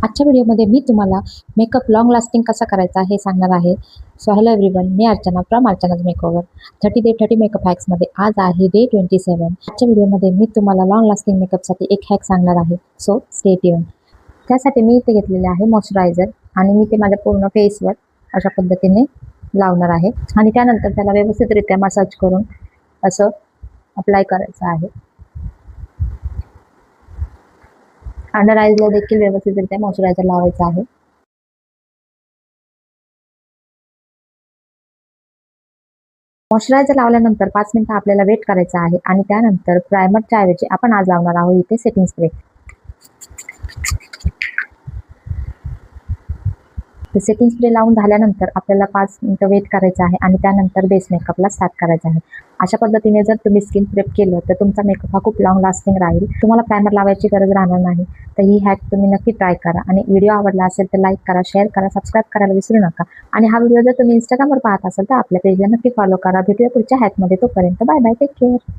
आजच्या व्हिडिओमध्ये मी तुम्हाला मेकअप लॉंग लास्टिंग कसा करायचा हे सांगणार आहे. सो हॅलो एव्हरीवन, मी Archana from Archana's makeover. 30 day 30 makeup हॅक्समध्ये आज आहे डे 27. आजच्या व्हिडिओमध्ये मी तुम्हाला लॉंग लास्टिंग मेकअपसाठी एक हॅक सांगणार आहे. So stay tune. त्यासाठी मी इथे घेतलेले आहे मॉइश्चरायझर आणि मी ते माझ्या पूर्ण फेसवर अशा पद्धतीने लावणार आहे आणि त्यानंतर त्याला व्यवस्थितरित्या मसाज करून असं अप्लाय करायचं आहे. अंडर आईजला देखील व्यवस्थितरित्या मॉइश्चरायझर लावायचं आहे. मॉइश्चरायझर लावल्यानंतर 5 मिनिटं आपल्याला वेट करायचं आहे आणि त्यानंतर प्रायमरच्या ऐवजी आपण आज लावणार आहोत इथे सेटिंग स्प्रे. सेटिंग स्प्रे लावून झाल्यानंतर आपल्याला 5 मिनिटं वेट करायचं आहे आणि त्यानंतर बेस मेकअपला स्टार्ट करायचं आहे. अशा पद्धतीने जर तुम्ही स्किन प्रेप केलं तर तुमचा मेकअप हा खूप लॉंग लास्टिंग राहील. तुम्हाला प्रायमर लावायची गरज राहणार नाही. तर ही हॅक तुम्ही नक्की ट्राय करा आणि व्हिडिओ आवडला असेल तर लाईक करा, शेअर करा, सबस्क्राईब करायला विसरू नका. आणि हा व्हिडिओ जर तुम्ही इंस्टाग्रामवर पाहत असाल तर आपल्या पेजला नक्की फॉलो करा. भेटूया पुढच्या हॅकमध्ये. तोपर्यंत बाय बाय, टेक केअर.